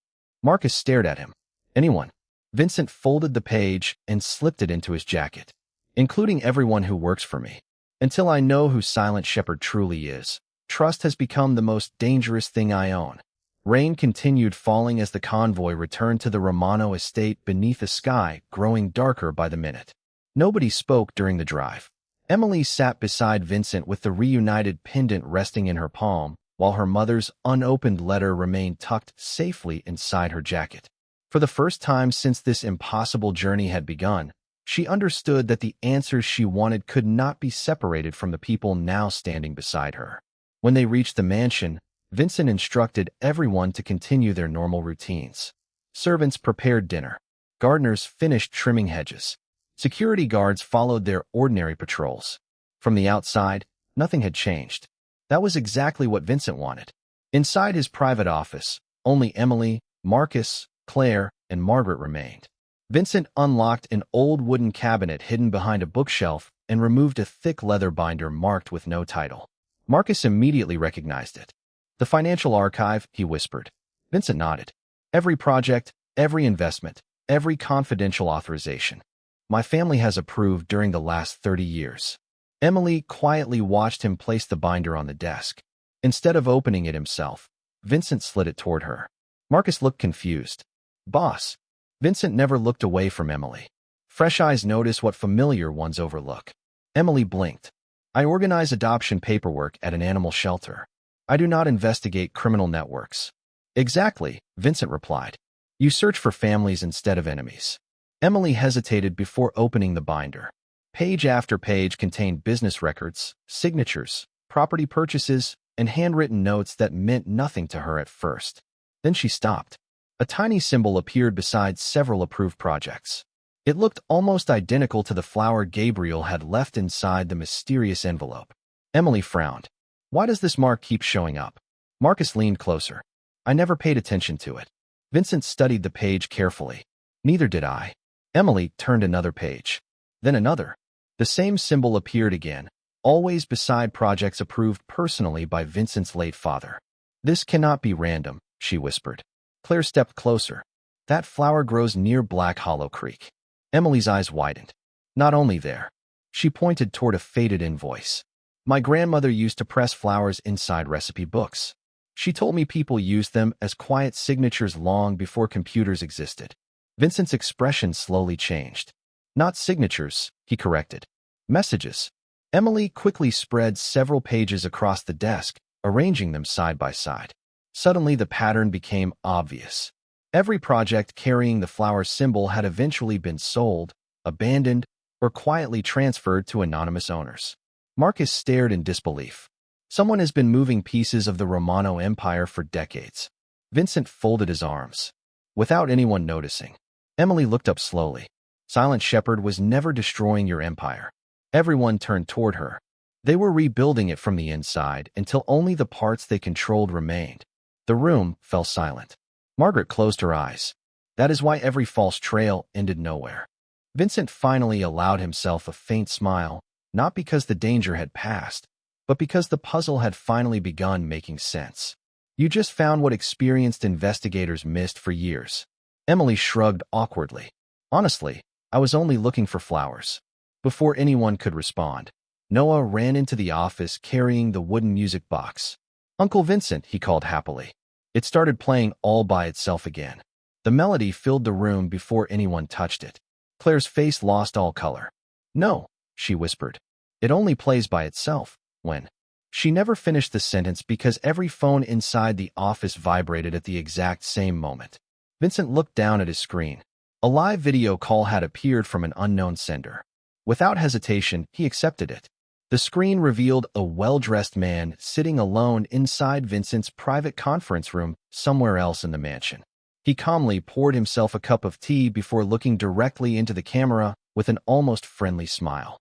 Marcus stared at him. Anyone? Vincent folded the page and slipped it into his jacket. Including everyone who works for me. Until I know who Silent Shepherd truly is, trust has become the most dangerous thing I own. Rain continued falling as the convoy returned to the Romano estate beneath a sky growing darker by the minute. Nobody spoke during the drive. Emily sat beside Vincent with the reunited pendant resting in her palm, while her mother's unopened letter remained tucked safely inside her jacket. For the first time since this impossible journey had begun, she understood that the answers she wanted could not be separated from the people now standing beside her. When they reached the mansion, Vincent instructed everyone to continue their normal routines. Servants prepared dinner. Gardeners finished trimming hedges. Security guards followed their ordinary patrols. From the outside, nothing had changed. That was exactly what Vincent wanted. Inside his private office, only Emily, Marcus, Claire, and Margaret remained. Vincent unlocked an old wooden cabinet hidden behind a bookshelf and removed a thick leather binder marked with no title. Marcus immediately recognized it. The financial archive, he whispered. Vincent nodded. Every project, every investment, every confidential authorization. My family has approved during the last 30 years. Emily quietly watched him place the binder on the desk. Instead of opening it himself, Vincent slid it toward her. Marcus looked confused. Boss. Vincent never looked away from Emily. Fresh eyes notice what familiar ones overlook. Emily blinked. I organize adoption paperwork at an animal shelter. I do not investigate criminal networks. Exactly, Vincent replied. You search for families instead of enemies. Emily hesitated before opening the binder. Page after page contained business records, signatures, property purchases, and handwritten notes that meant nothing to her at first. Then she stopped. A tiny symbol appeared beside several approved projects. It looked almost identical to the flower Gabriel had left inside the mysterious envelope. Emily frowned. Why does this mark keep showing up? Marcus leaned closer. I never paid attention to it. Vincent studied the page carefully. Neither did I. Emily turned another page. Then another. The same symbol appeared again, always beside projects approved personally by Vincent's late father. This cannot be random, she whispered. Claire stepped closer. That flower grows near Black Hollow Creek. Emily's eyes widened. Not only there. She pointed toward a faded invoice. My grandmother used to press flowers inside recipe books. She told me people used them as quiet signatures long before computers existed. Vincent's expression slowly changed. Not signatures, he corrected. Messages. Emily quickly spread several pages across the desk, arranging them side by side. Suddenly the pattern became obvious. Every project carrying the flower symbol had eventually been sold, abandoned, or quietly transferred to anonymous owners. Marcus stared in disbelief. Someone has been moving pieces of the Romano Empire for decades. Vincent folded his arms. Without anyone noticing. Emily looked up slowly. Silent Shepherd was never destroying your empire. Everyone turned toward her. They were rebuilding it from the inside until only the parts they controlled remained. The room fell silent. Margaret closed her eyes. That is why every false trail ended nowhere. Vincent finally allowed himself a faint smile, not because the danger had passed, but because the puzzle had finally begun making sense. You just found what experienced investigators missed for years. Emily shrugged awkwardly. Honestly, I was only looking for flowers. Before anyone could respond, Noah ran into the office carrying the wooden music box. Uncle Vincent, he called happily. It started playing all by itself again. The melody filled the room before anyone touched it. Claire's face lost all color. No, she whispered. It only plays by itself. When? She never finished the sentence because every phone inside the office vibrated at the exact same moment. Vincent looked down at his screen. A live video call had appeared from an unknown sender. Without hesitation, he accepted it. The screen revealed a well-dressed man sitting alone inside Vincent's private conference room somewhere else in the mansion. He calmly poured himself a cup of tea before looking directly into the camera with an almost friendly smile.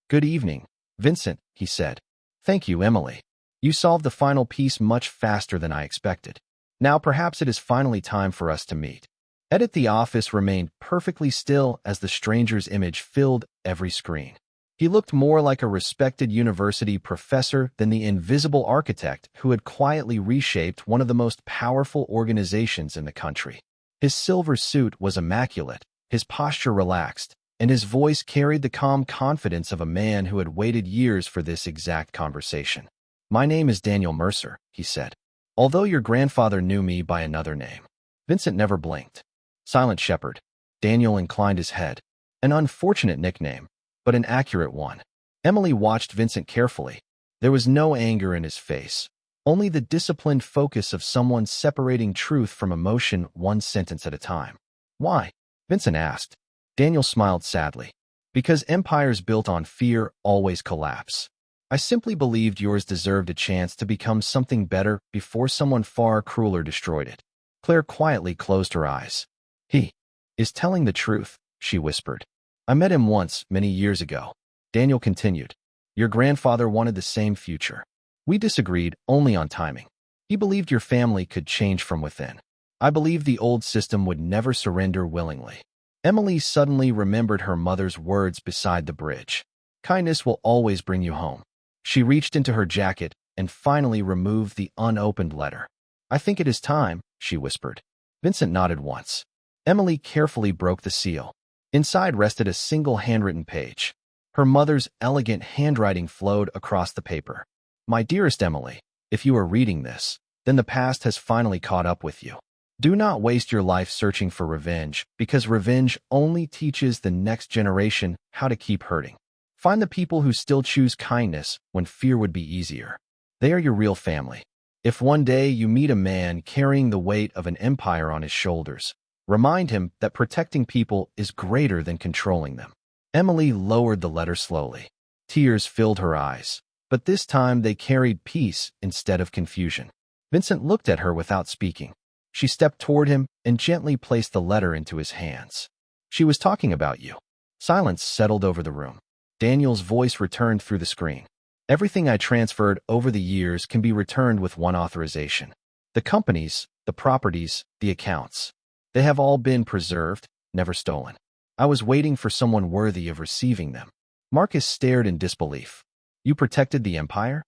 Good evening, Vincent, he said. Thank you, Emily. You solved the final piece much faster than I expected. Now perhaps it is finally time for us to meet. The office remained perfectly still as the stranger's image filled every screen. He looked more like a respected university professor than the invisible architect who had quietly reshaped one of the most powerful organizations in the country. His silver suit was immaculate, his posture relaxed, and his voice carried the calm confidence of a man who had waited years for this exact conversation. My name is Daniel Mercer, he said. Although your grandfather knew me by another name. Vincent never blinked. Silent Shepherd. Daniel inclined his head. An unfortunate nickname, but an accurate one. Emily watched Vincent carefully. There was no anger in his face, only the disciplined focus of someone separating truth from emotion one sentence at a time. Why? Vincent asked. Daniel smiled sadly. Because empires built on fear always collapse. I simply believed yours deserved a chance to become something better before someone far crueler destroyed it. Claire quietly closed her eyes. He is telling the truth, she whispered. I met him once, many years ago. Daniel continued. Your grandfather wanted the same future. We disagreed only on timing. He believed your family could change from within. I believed the old system would never surrender willingly. Emily suddenly remembered her mother's words beside the bridge. Kindness will always bring you home. She reached into her jacket and finally removed the unopened letter. I think it is time, she whispered. Vincent nodded once. Emily carefully broke the seal. Inside rested a single handwritten page. Her mother's elegant handwriting flowed across the paper. My dearest Emily, if you are reading this, then the past has finally caught up with you. Do not waste your life searching for revenge, because revenge only teaches the next generation how to keep hurting. Find the people who still choose kindness when fear would be easier. They are your real family. If one day you meet a man carrying the weight of an empire on his shoulders, remind him that protecting people is greater than controlling them. Emily lowered the letter slowly. Tears filled her eyes, but this time they carried peace instead of confusion. Vincent looked at her without speaking. She stepped toward him and gently placed the letter into his hands. She was talking about you. Silence settled over the room. Daniel's voice returned through the screen. Everything I transferred over the years can be returned with one authorization. The companies, the properties, the accounts. They have all been preserved, never stolen. I was waiting for someone worthy of receiving them. Marcus stared in disbelief. You protected the empire?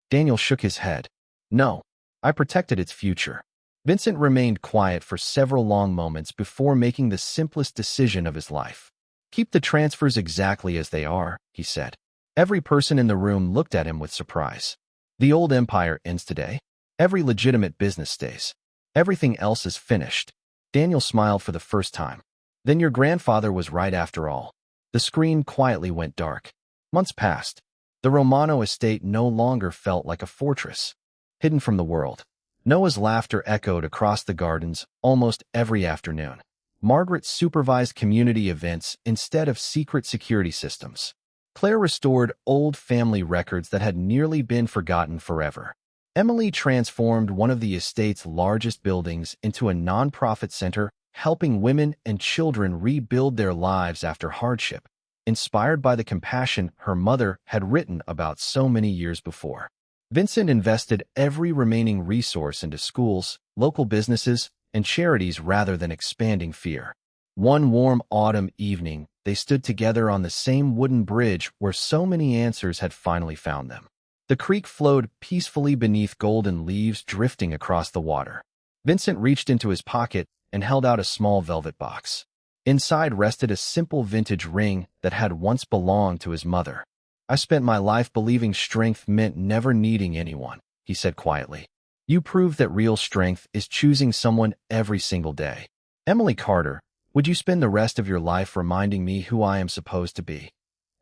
Daniel shook his head. No, I protected its future. Vincent remained quiet for several long moments before making the simplest decision of his life. Keep the transfers exactly as they are, he said. Every person in the room looked at him with surprise. The old empire ends today. Every legitimate business stays. Everything else is finished. Daniel smiled for the first time. Then your grandfather was right after all. The screen quietly went dark. Months passed. The Romano estate no longer felt like a fortress, hidden from the world. Noah's laughter echoed across the gardens almost every afternoon. Margaret supervised community events instead of secret security systems. Claire restored old family records that had nearly been forgotten forever. Emily transformed one of the estate's largest buildings into a nonprofit center, helping women and children rebuild their lives after hardship, inspired by the compassion her mother had written about so many years before. Vincent invested every remaining resource into schools, local businesses, and charities rather than expanding fear. One warm autumn evening, they stood together on the same wooden bridge where so many answers had finally found them. The creek flowed peacefully beneath golden leaves drifting across the water. Vincent reached into his pocket and held out a small velvet box. Inside rested a simple vintage ring that had once belonged to his mother. I spent my life believing strength meant never needing anyone, he said quietly. You proved that real strength is choosing someone every single day. Emily Carter, would you spend the rest of your life reminding me who I am supposed to be?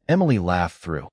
Emily laughed through